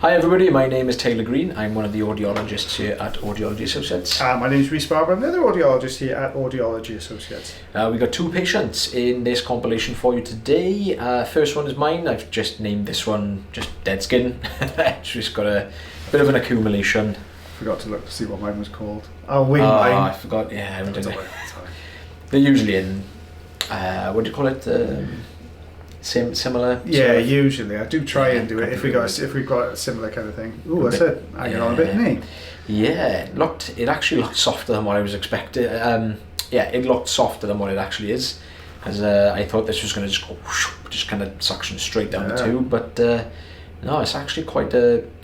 Hi everybody, my name is Taylor Green. I'm one of the audiologists here at Audiology Associates. My name is Rhys Barber. I'm another audiologist here at Audiology Associates. We've got two patients in this compilation for you today. First one is mine. I've just named this one just dead skin. It's just got a bit of an accumulation. Forgot to look to see what mine was called. Oh, wing line. line. I forgot, yeah, I haven't done it. They're usually in, what do you call it? Similar. Yeah, usually I do try and do it if we've got a similar kind of thing. Ooh, that's it. Hanging on a bit, isn't it? Yeah, it actually looked softer than what I was expecting. It looked softer than what it actually is, as I thought this was going to just go just kind of suction straight down the tube, but no, it's actually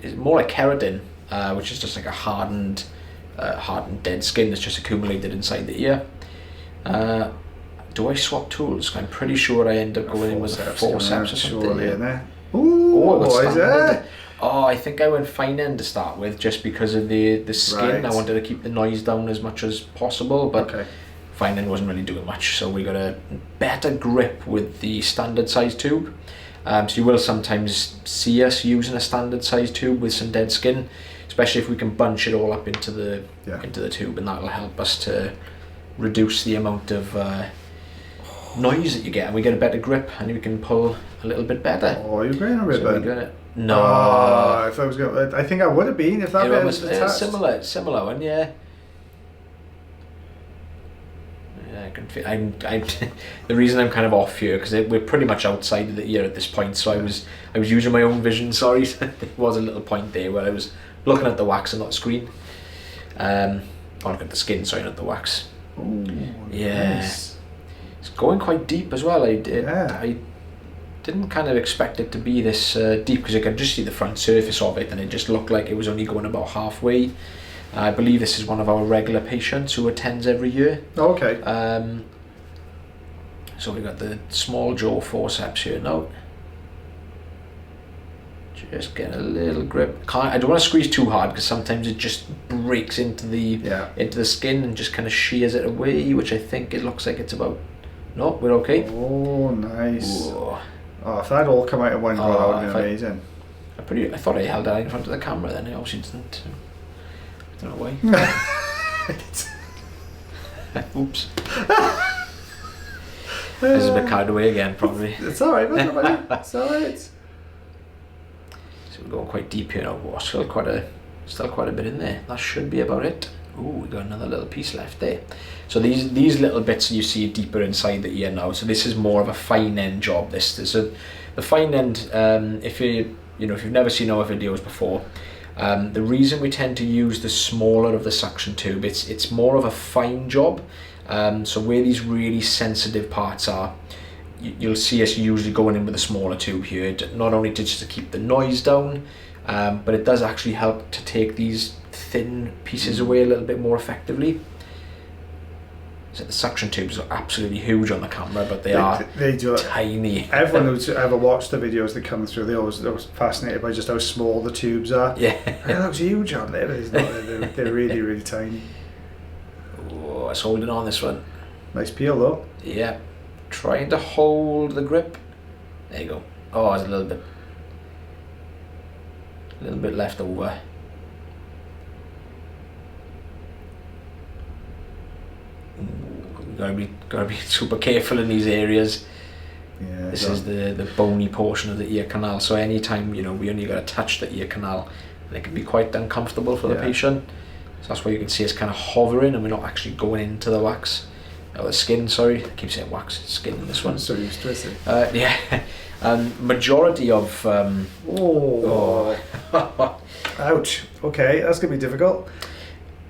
it's more like keratin, which is just like a hardened dead skin that's just accumulated inside the ear. Do I swap tools? I'm pretty sure I end up going in with forceps or something. Surely in there. Ooh, what is that? Oh, I think I went fine end to start with, just because of the skin. Right. I wanted to keep the noise down as much as possible, but fine end wasn't really doing much. So we got a better grip with the standard size tube. So you will sometimes see us using a standard size tube with some dead skin, especially if we can bunch it all up into the tube, and that will help us to reduce the amount of noise that you get, and we get a better grip, and we can pull a little bit better. Oh, you're going a ribbon. No. If I was going, I think I would have been if that was attached. Similar one, yeah. Yeah, the reason I'm kind of off here because we're pretty much outside of the ear at this point, so I was using my own vision. Sorry, there was a little point there where I was looking at the wax and not the screen. Or looking at the skin, sorry, not the wax. Ooh, yeah. Nice. It's going quite deep as well. I didn't kind of expect it to be this deep, because I could just see the front surface of it, and it just looked like it was only going about halfway. I believe this is one of our regular patients who attends every year. Oh, okay. So we've got the small jaw forceps here now. Just get a little grip. I don't want to squeeze too hard, because sometimes it just breaks into the skin and just kind of shears it away, which I think it looks like it's about. No, we're okay. Oh, nice. Ooh. Oh, if that all come out in one go, that would have been amazing. I thought I held that in front of the camera, then I obviously didn't. I don't know why. Oops. This is a bit carried away again, probably. It's alright, buddy. It's alright. So we're going quite deep here now. Oh, still quite a bit in there. That should be about it. Ooh, we got another little piece left there. So these little bits you see deeper inside the ear now. So this is more of a fine end job. The fine end. If you've never seen our videos before, the reason we tend to use the smaller of the suction tube, it's more of a fine job. So where these really sensitive parts are, you'll see us usually going in with a smaller tube here, not only just to keep the noise down, but it does actually help to take these thin pieces away a little bit more effectively. So the suction tubes are absolutely huge on the camera, but they are tiny. Everyone who's ever watched the videos that come through, they're always fascinated by just how small the tubes are. Yeah. It looks huge on there, but it's not. They're really, really tiny. Oh, it's holding on this one. Nice peel though. Yeah. Trying to hold the grip. There you go. Oh, there's a little bit left over. Gotta be super careful in these areas. Yeah, this is the bony portion of the ear canal, so anytime we only got to touch the ear canal, and it can be quite uncomfortable for the patient. So that's why you can see us kind of hovering, and we're not actually going into the wax. The skin, sorry, I keep saying wax, skin in this one. So used to it. Yeah. Majority of ouch. Okay, that's gonna be difficult.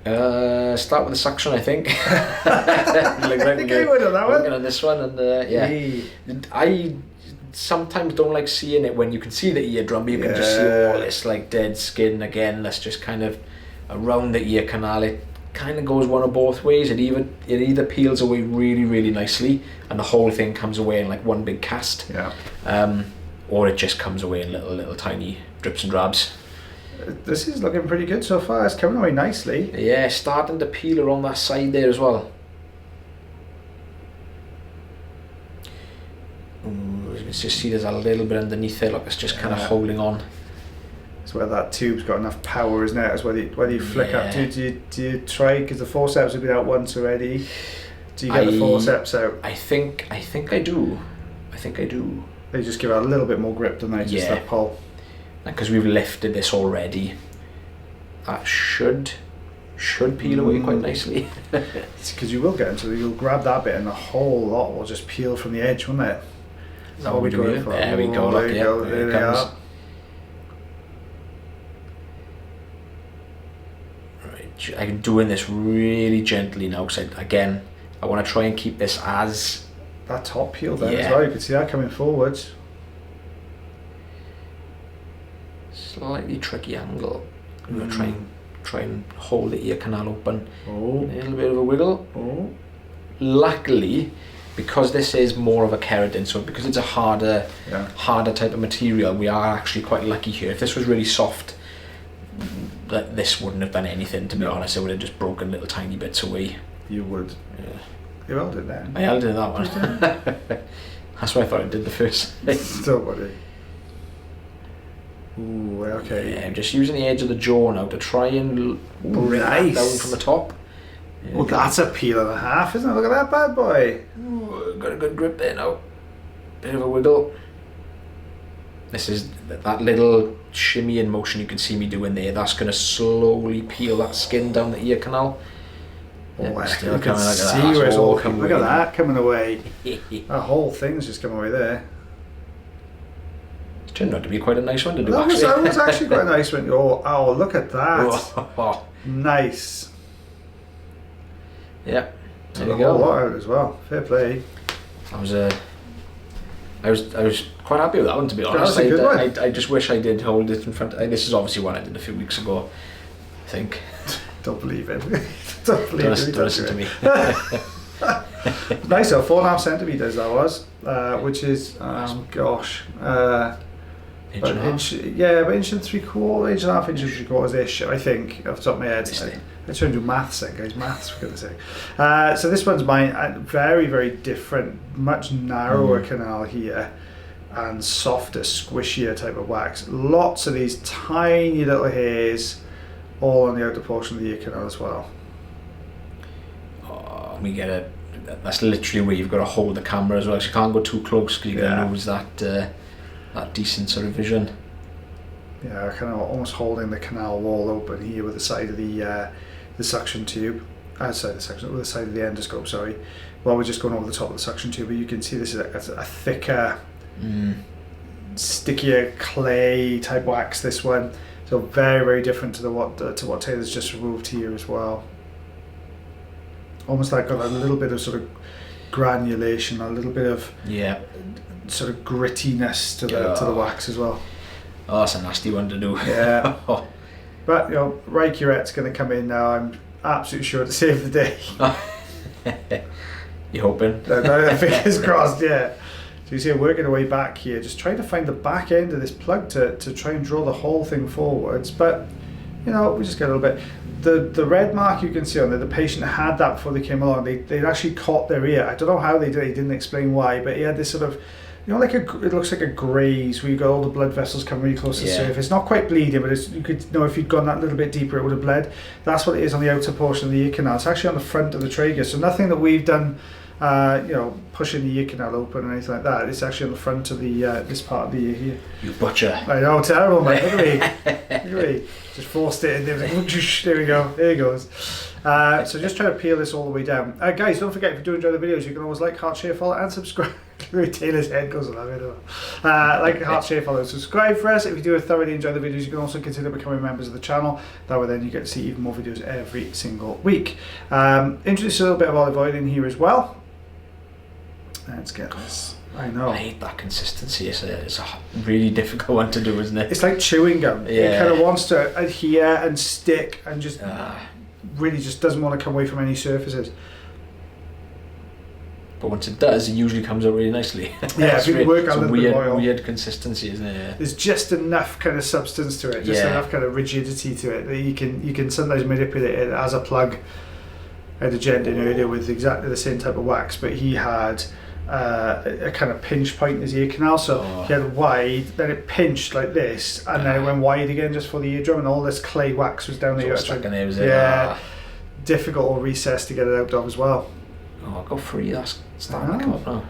Start with the suction, I think. I think I would on that one. Looking at this one, and I sometimes don't like seeing it when you can see the eardrum, but you can just see all this like dead skin again. That's just kind of around the ear canal. It kind of goes one of both ways. It either peels away really, really nicely, and the whole thing comes away in like one big cast. Or it just comes away in little tiny drips and drabs. This is looking pretty good so far. It's coming away nicely. Yeah, starting to peel around that side there as well. You can just see there's a little bit underneath there, like it's just kind of holding on. It's whether that tube's got enough power, isn't it? It's whether you flick up. Do you try, because the forceps have been out once already. Do you get the forceps out? I think I do. I think I do. They just give it a little bit more grip than they just that pull. Because we've lifted this already, that should peel away quite nicely. Because you will get into it, you'll grab that bit and the whole lot will just peel from the edge, won't it? Is that what we're going for? There we go, there you go, there they are. Right, I'm doing this really gently now because I want to try and keep this as... That top peel then as well, you can see that coming forwards. Slightly tricky angle. I'm going to try and hold the ear canal open. Oh. A little bit of a wiggle. Oh. Luckily, because this is more of a keratin, so because it's a harder type of material, we are actually quite lucky here. If this was really soft, this wouldn't have done anything, to be honest. It would have just broken little tiny bits away. You would. Yeah. You held it then. I held it that one. That's what I thought I did the first. Don't worry. Ooh, okay. Yeah, I'm just using the edge of the jaw now to try and bring that down from the top. Yeah, well, that's a peel and a half, isn't it? Look at that bad boy. Ooh, got a good grip there now. Bit of a wiggle. This is that little shimmying motion you can see me doing there. That's going to slowly peel that skin down the ear canal. Oh, still coming out of that. Where it's all coming. Look at that coming away. That whole thing's just coming away there. It's turned out to be quite a nice one to do. That was actually quite a nice one. Oh, look at that. Nice. Yeah. There you a go. whole lot out as well. Fair play. I was quite happy with that one, to be honest. That was a good one. I just wish I did hold it in front. This is obviously one I did a few weeks ago, I think. Don't believe it. Don't listen to me. Nice, so 4.5 centimeters that was, which is gosh, inch and a half. About inch and 3/4, inch and a half, inch and 3/4 ish. I think off the top of my head. I try and do maths then, guys. Maths, for goodness sake. So this one's mine. Very, very different, much narrower canal here, and softer, squishier type of wax. Lots of these tiny little hairs, all on the outer portion of the ear canal as well. Oh, we get a. That's literally where you've got to hold the camera as well. So you can't go too close because you're going to lose that decent sort of vision. Yeah, kind of almost holding the canal wall open here with the side of the suction tube. With the side of the endoscope. Sorry. Well, we're just going over the top of the suction tube, but you can see this is a thicker, stickier clay type wax. This one, so very, very different to what Taylor's just removed here as well. Almost like got a little bit of sort of granulation, a little bit of sort of grittiness to the wax as well. Oh, that's a nasty one to do. Yeah. But Ray Curette's going to come in now. I'm absolutely sure to save the day. You hoping? No, fingers crossed. Yeah. So you see, I'm working our way back here, just trying to find the back end of this plug to try and draw the whole thing forwards. But we just get a little bit. The red mark you can see on there, the patient had that before they came along. They'd actually caught their ear. I don't know how they did it. He didn't explain why, but he had this sort of, it looks like a graze where you've got all the blood vessels coming really close to the surface. Not quite bleeding, but you could if you'd gone that little bit deeper, it would have bled. That's what it is on the outer portion of the ear canal. It's actually on the front of the trachea, so nothing that we've done, pushing the ear canal open or anything like that. It's actually on the front of the this part of the ear here. You butcher. I know, terrible, mate. Look at me. Just forced it in there. There we go. There he goes. So just try to peel this all the way down. Guys, don't forget, if you do enjoy the videos, you can always like, heart, share, follow, and subscribe. Taylor's head goes on that. Like, heart, share, follow, and subscribe for us. If you do thoroughly enjoy the videos, you can also consider becoming members of the channel. That way then you get to see even more videos every single week. Introduce a little bit of olive oil in here as well. Let's get this. I know. I hate that consistency. It's a really difficult one to do, isn't it? It's like chewing gum. Yeah. It kind of wants to adhere and stick and just really just doesn't want to come away from any surfaces. But once it does, it usually comes out really nicely. Yeah, if you work on the weird consistency, isn't it? Yeah. There's just enough kind of substance to it, just enough kind of rigidity to it that you can sometimes manipulate it as a plug. I had a gent in earlier with exactly the same type of wax, but he had a kind of pinch point in his ear canal. So he had wide, then it pinched like this, and then it went wide again just for the eardrum, and all this clay wax was down there. Yeah, difficult or recess to get it out of as well. Oh, go free. That's starting to come up now.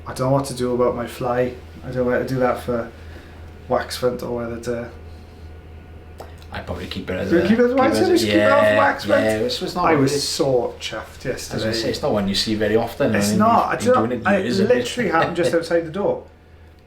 I don't know what to do about my fly. I don't know whether to do that for wax front or whether to. I'd probably keep it as keep it as wax front. Keep it off wax front. Yeah, it's not. I was so chuffed yesterday. As I say, it's not one you see very often. It's not. It literally happened just outside the door.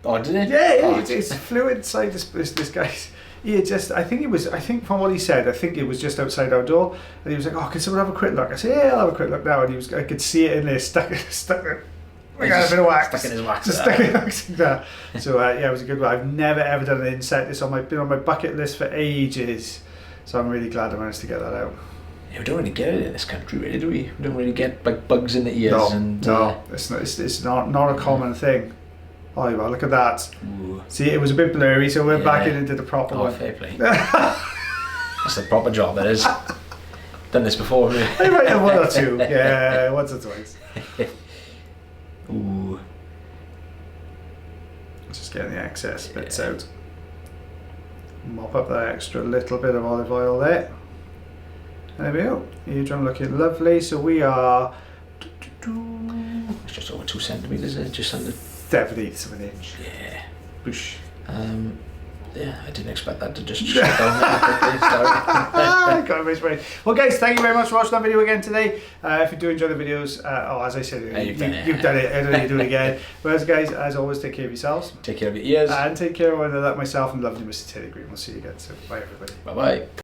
Oh, did it? Yeah, it flew inside this guy's. Yeah, I think from what he said, I think it was just outside our door, and he was like, "Oh, can someone have a quick look?" I said, "Yeah, I'll have a quick look now." And I could see it in there, stuck. We got a bit of wax. Stuck in his wax. Just stuck in wax there. So yeah, it was a good one. I've never ever done an inset. It's been on my bucket list for ages. So I'm really glad I managed to get that out. Yeah, we don't really get it in this country, really, do we? We don't really get like bugs in the ears. No, it's not a common thing. Oh well, look at that. Ooh. See, it was a bit blurry, so we're back in and did the proper one. Fair play. That's the proper job, that is. Done this before, haven't we? I might have one or two. Yeah, once or twice. Ooh. Just getting the excess bits out. Mop up that extra little bit of olive oil there. There we go. Eardrum looking lovely. So we are. It's just over 2 centimeters. Just under 7/8 of an inch. Yeah. Boosh. Yeah, I didn't expect that to just shut down that quickly. Got a brain. Well, guys, thank you very much for watching that video again today. If you do enjoy the videos, as I said, you've done it. I don't need to do it again. Whereas, guys, as always, take care of yourselves. Take care of your ears. And take care of myself and lovely Mr. Teddy Green. We'll see you again soon. Bye, everybody. Bye-bye.